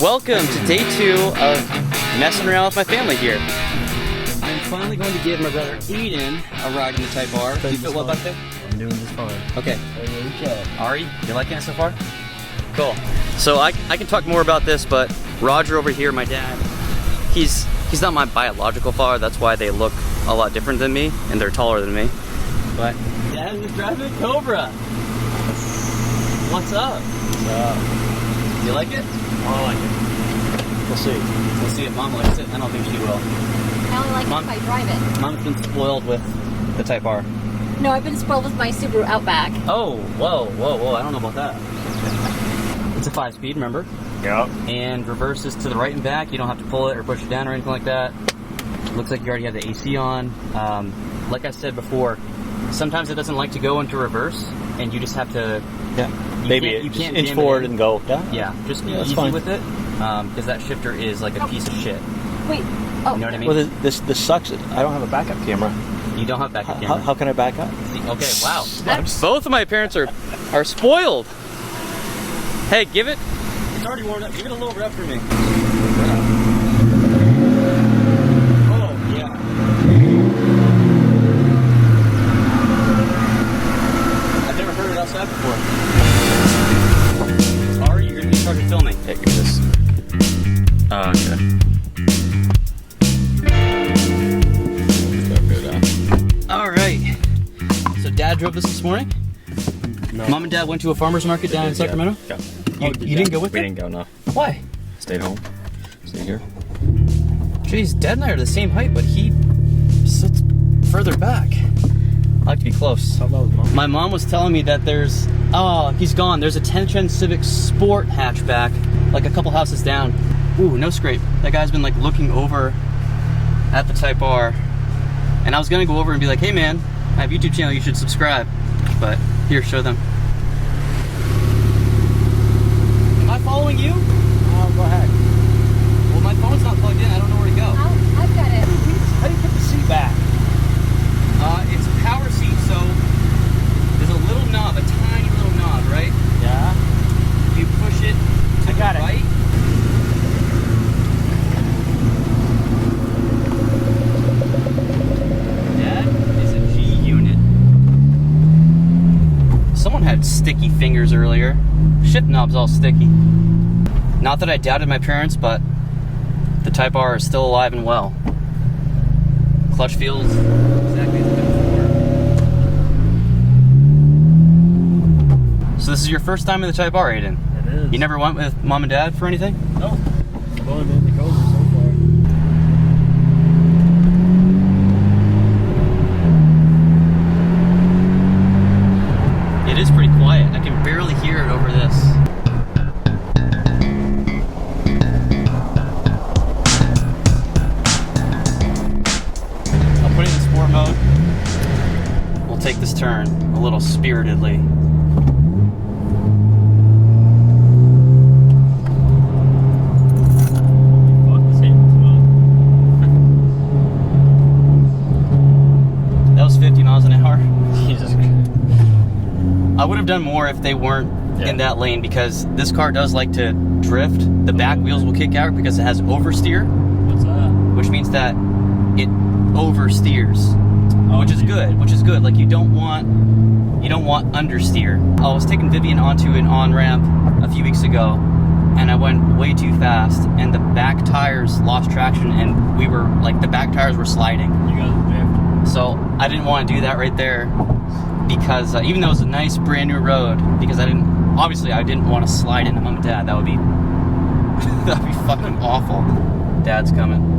Welcome to day 2 of messing around with my family here. I'm finally going to give my brother Eden a ride in the Type R. Do you feel well back there? I'm doing just fine. Okay. Ari, you liking it so far? Cool. So I can talk more about this, but Roger over here, my dad, he's not my biological father. That's why they look a lot different than me, and they're taller than me. But Dad is driving a Cobra. What's up? What's up? Do you like it? I like it. We'll see. We'll see if Mom likes it. I don't think she will. I only like it if I drive it. Mom's been spoiled with the Type R. No, I've been spoiled with my Subaru Outback. Oh, whoa. I don't know about that. It's a 5-speed, remember? Yep. And reverses to the right and back. You don't have to pull it or push it down or anything like that. Looks like you already have the AC on. Like I said before, sometimes it doesn't like to go into reverse, and you just have to. Yeah. Maybe you can't inch forward and go. Yeah. Just be easy fine with it, because that shifter is like a piece of shit. Wait. Oh. You know what I mean? Well, this sucks. I don't have a backup camera. You don't have backup camera. How can I back up? Okay. Wow. Both of my parents are spoiled. Hey, give it. It's already warmed up. Give it a little rev for me. Oh yeah. I've never heard it outside before. Ari, you're gonna be in charge of filming. Yeah, give me this. Okay. All right. So Dad drove this morning. No. Mom and Dad went to a farmer's market down in Sacramento. Yeah. You didn't go with We them? didn't go, no. Why? Stayed home. Stayed here. Jeez, Dad and I are the same height, but he sits further back. I like to be close. How about Mom? My mom was telling me that there's, he's gone. There's a 10-gen Civic Sport hatchback, like a couple houses down. Ooh, no scrape. That guy's been like looking over at the Type R. And I was gonna go over and be like, hey man, I have a YouTube channel, you should subscribe. But here, show them. Am I following you? Go ahead. Well, my phone's not plugged in, I don't know where to go. I've got it. How do you put the seat back? It's a power seat, so there's a little knob, a tiny little knob, right? Yeah. You push it to the got it. right. That is a G unit. Someone had sticky fingers earlier. Shift knob's all sticky. Not that I doubted my parents, but the Type R is still alive and well. Clutch feels exactly as it did before. So this is your first time in the Type R, Aiden? It is. You never went with Mom and Dad for anything? No. I've only been in the Cobra so far. It is pretty quiet. I can barely hear it over this. I'll put it in sport mode. We'll take this turn a little spiritedly. That was 50 miles an hour. Jesus Christ. I would have done more if they weren't in that lane, because this car does like to drift. The back wheels will kick out because it has oversteer, What's that? which means that it oversteers, which is good. Like you don't want understeer. I was taking Vivian onto an on-ramp a few weeks ago, and I went way too fast, and the back tires lost traction, and we were like, the back tires were sliding. You guys drift. So I didn't want to do that right there, because even though it was a nice brand new road, because I didn't want to slide into Mom and Dad. That would be that'd be fucking awful. Dad's coming.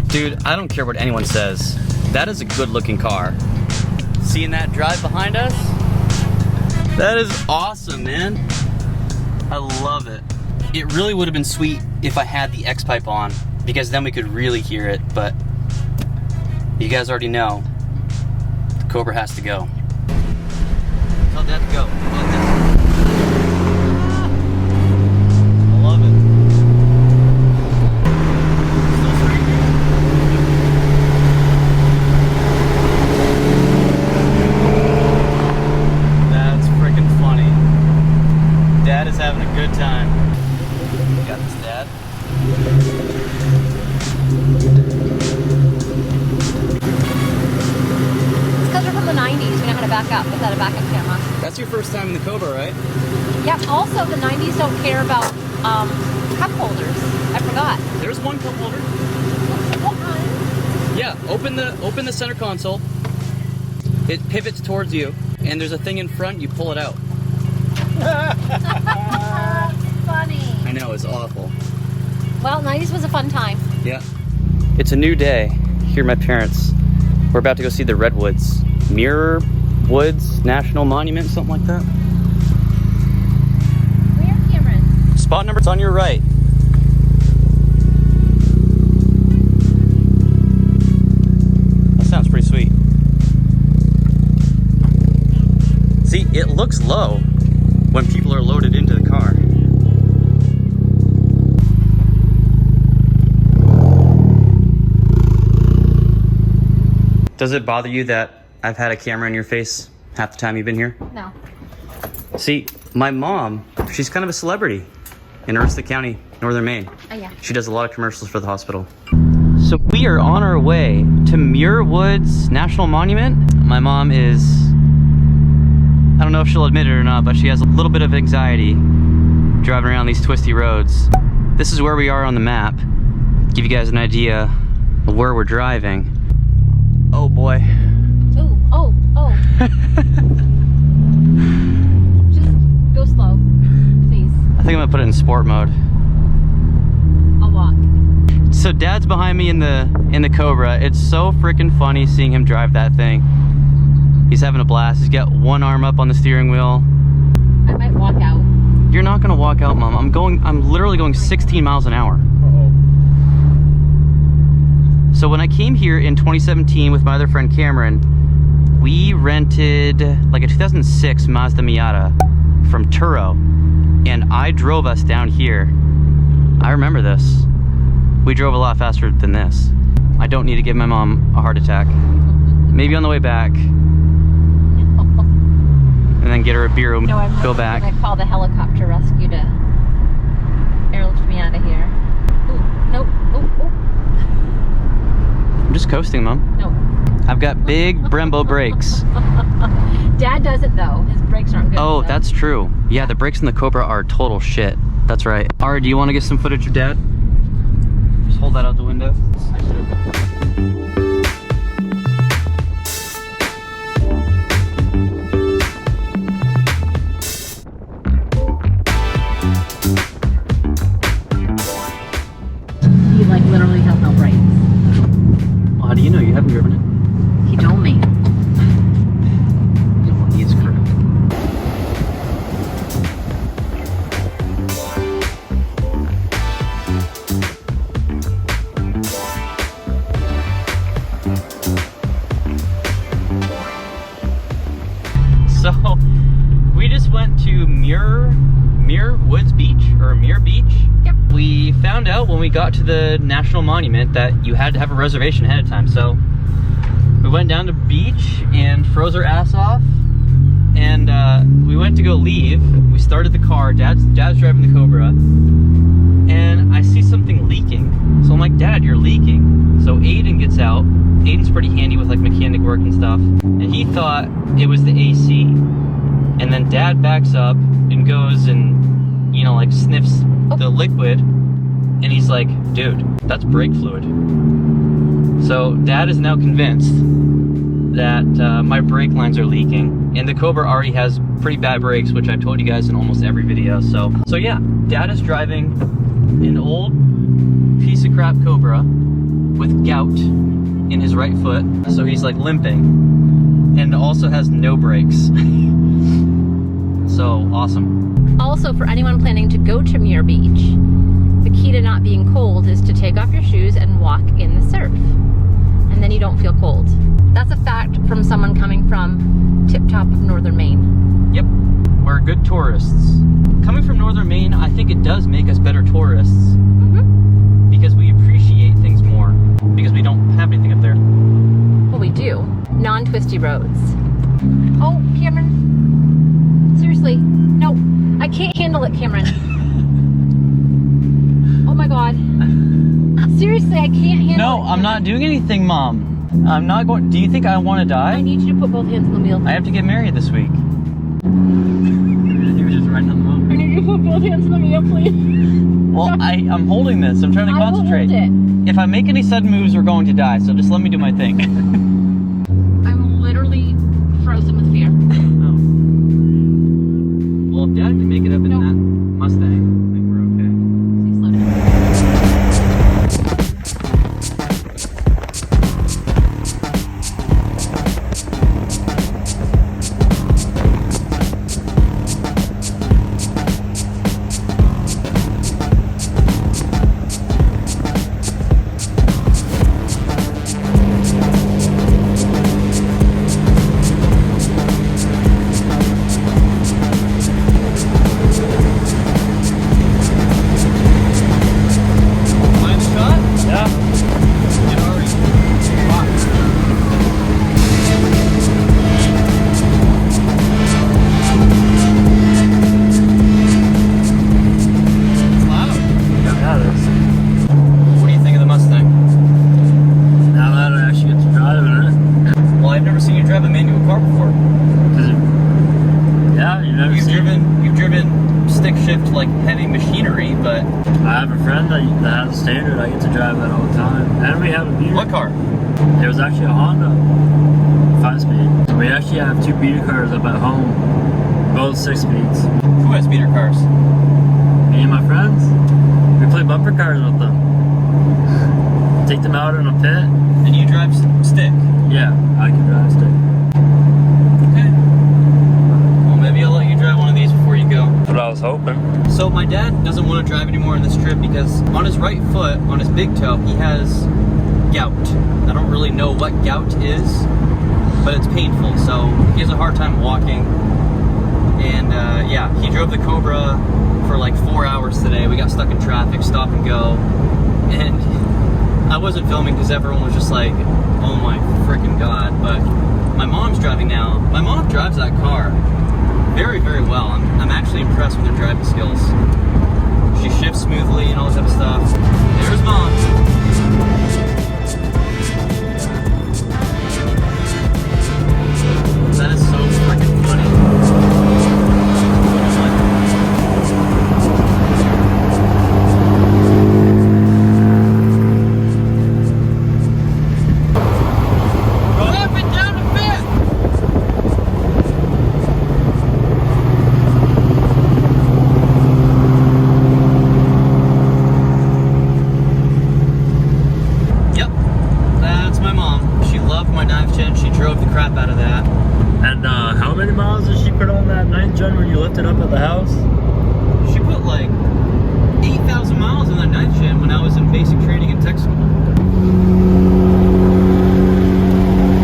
Dude, I don't care what anyone says. That is a good looking car. Seeing that drive behind us? That is awesome, man. I love it. It really would have been sweet if I had the X pipe on, because then we could really hear it, but you guys already know the Cobra has to go. Tell Dad to go. having a good time. Got this, Dad. It's because we're from the 90s. We know how to back up without a backup camera. That's your first time in the Cobra, right? Yep. Also, the 90s don't care about cup holders. I forgot. There's one cup holder. Yeah, open the center console. It pivots towards you, and there's a thing in front. You pull it out. Funny. I know, it's awful. Well, 90s was a fun time. Yeah. It's a new day. Here are my parents. We're about to go see the Redwoods. Muir Woods National Monument, something like that. Where, Cameron? Spot number's on your right. That sounds pretty sweet. See, it looks low when people are loaded into the car. Does it bother you that I've had a camera in your face half the time you've been here? No. See, my mom, she's kind of a celebrity in Aroostook County, Northern Maine. Oh, yeah. She does a lot of commercials for the hospital. So we are on our way to Muir Woods National Monument. My mom is, I don't know if she'll admit it or not, but she has a little bit of anxiety driving around these twisty roads. This is where we are on the map. Give you guys an idea of where we're driving. Oh boy. Ooh, oh. Just go slow, please. I think I'm gonna put it in sport mode. I'll walk. So Dad's behind me in the Cobra. It's so freaking funny seeing him drive that thing. He's having a blast. He's got one arm up on the steering wheel. I might walk out. You're not gonna walk out, Mom. I'm literally going 16 miles an hour. So when I came here in 2017 with my other friend Cameron, we rented like a 2006 Mazda Miata from Turo, and I drove us down here. I remember this. We drove a lot faster than this. I don't need to give my mom a heart attack. Maybe on the way back, and then get her a beer and go back. I call the helicopter rescue to airlift me out of here. Ooh, nope. Oh. I'm just coasting, Mom. No. I've got big Brembo brakes. Dad does it though. His brakes aren't good. Oh, so. that's true. Yeah, the brakes in the Cobra are total shit. That's right. Ari, do you want to get some footage of Dad? Just hold that out the window. He like literally has no brakes. How do you know? You haven't driven it. He told me. He's correct. So we just went to Muir Woods Beach, or Muir Beach. Yep. We found out when we got to the National Monument that you had to have a reservation ahead of time. So we went down to the beach and froze our ass off, and we went to go leave. We started the car. Dad's driving the Cobra, and I see something leaking. So I'm like, Dad, you're leaking. So Aiden gets out. Aiden's pretty handy with like mechanic work and stuff, and he thought it was the AC. And then Dad backs up and goes and, you know, like sniffs the liquid, and he's like, dude, that's brake fluid. So Dad is now convinced that my brake lines are leaking, and the Cobra already has pretty bad brakes, which I've told you guys in almost every video. So yeah, Dad is driving an old piece of crap Cobra with gout in his right foot, so he's like limping, and also has no brakes. So awesome. Also, for anyone planning to go to Muir Beach, the key to not being cold is to take off your shoes and walk in the surf. And then you don't feel cold. That's a fact from someone coming from tip-top of Northern Maine. Yep, we're good tourists. Coming from Northern Maine, I think it does make us better tourists. Mm-hmm. Because we appreciate things more. Because we don't have anything up there. Well, we do. Non-twisty roads. Oh, Cameron. Seriously, no. I can't handle it, Cameron. Oh my God. Seriously, I can't handle it. No, I'm not doing anything, Mom. I'm not going. Do you think I want to die? I need you to put both hands on the wheel. I have to get married this week. He was just riding on the motor. I need you to put both hands on the wheel, please. Well, I'm holding this. I'm trying to concentrate. I will hold it. If I make any sudden moves, we're going to die. So just let me do my thing. I'm literally frozen with fear. Oh. Well, if Dad can make it up in Nope. that Mustang, I think we're okay. Please slow down. Mind the shot? Yeah. Get already. Rock. It's loud. Yeah, it is. What do you think of the Mustang? Now that I actually get to drive in it. Well, I've never seen you drive a manual car before. Yeah, you've never seen it. You've driven stick shift like heavy machinery, but I have a friend that has a standard. I get to drive that all the time. And we have a beater. what car? It was actually a Honda 5-speed. We actually have 2 beater cars up at home, both 6 speeds. Who has beater cars? Me and my friends, we play bumper cars with them. Take them out in a pit. And you drive stick. Yeah, I can drive stick. Okay. Well, maybe I'll let you drive one of these before you go. That's what I was hoping. So my dad doesn't want to drive anymore on this trip because on his right foot, on his big toe, he has gout. I don't really know what gout is, but it's painful. So he has a hard time walking. And yeah, he drove the Cobra for like 4 hours today. We got stuck in traffic, stop and go. And I wasn't filming because everyone was just like, oh my freaking God. But my mom's driving now. My mom drives that car very, very well. I'm actually impressed with her driving skills. She shifts smoothly and all this type of stuff. There's Mom. That is so freaking funny. Go up and down the fit. Yep, that's my mom. She loved my 9th gen. She drove the crap out of that. And how many miles did she put on that 9th gen when you lifted up at the house? She put like 8,000 miles in that 9th gen when I was in basic training in tech school.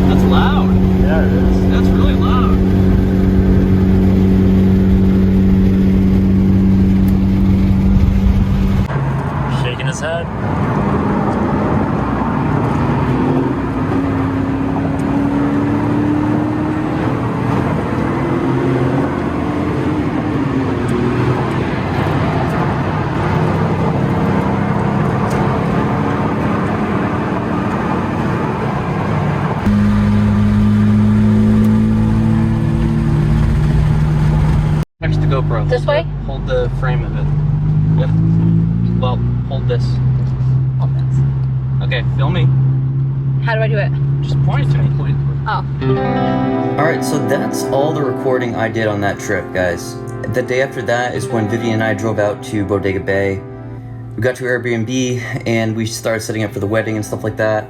That's loud. Yeah, it is. That's really loud. Shaking his head. Next to GoPro. This way? Hold the frame of it. Yep. Well, hold this. Hold this. Okay, film me. How do I do it? Just point it to me. Oh. Alright, so that's all the recording I did on that trip, guys. The day after that is when Vivian and I drove out to Bodega Bay. We got to Airbnb and we started setting up for the wedding and stuff like that.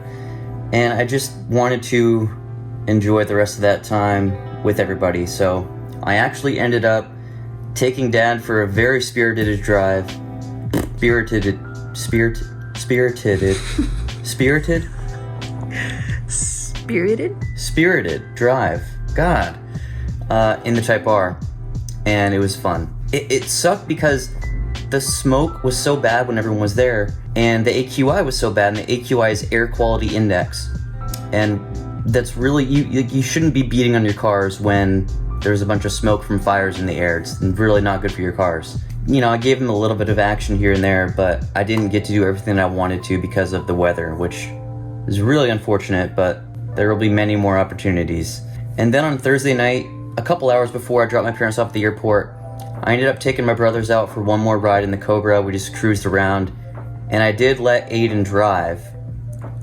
And I just wanted to enjoy the rest of that time with everybody. So I actually ended up taking Dad for a very spirited drive. Spirited drive. God. In the Type R. And it was fun. It sucked because the smoke was so bad when everyone was there, and the AQI was so bad, and the AQI is air quality index. And that's really, you shouldn't be beating on your cars when there's a bunch of smoke from fires in the air. It's really not good for your cars. You know, I gave them a little bit of action here and there, but I didn't get to do everything I wanted to because of the weather, which is really unfortunate, but there will be many more opportunities. And then on Thursday night, a couple hours before I dropped my parents off at the airport, I ended up taking my brothers out for one more ride in the Cobra. We just cruised around, and I did let Aiden drive,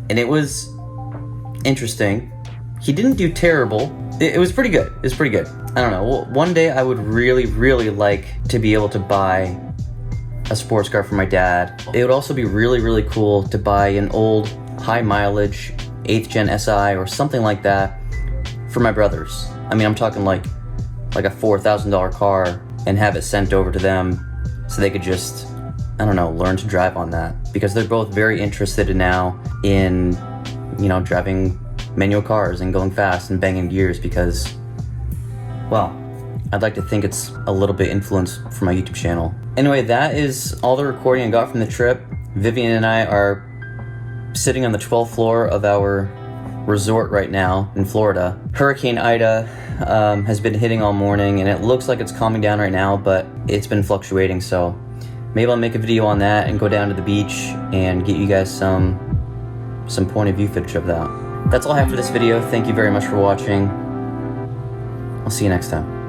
and it was interesting. He didn't do terrible. It was pretty good. It was pretty good. I don't know. One day I would really, really like to be able to buy a sports car for my dad. It would also be really, really cool to buy an old high mileage 8th gen SI or something like that for my brothers. I mean, I'm talking like a $4,000 car and have it sent over to them so they could just, I don't know, learn to drive on that, because they're both very interested now in, you know, driving manual cars and going fast and banging gears, because, well, I'd like to think it's a little bit influenced from my YouTube channel. Anyway, that is all the recording I got from the trip. Vivian and I are sitting on the 12th floor of our resort right now in Florida. Hurricane Ida has been hitting all morning, and it looks like it's calming down right now, but it's been fluctuating, so maybe I'll make a video on that and go down to the beach and get you guys some point of view footage of that. That's all I have for this video. Thank you very much for watching. I'll see you next time.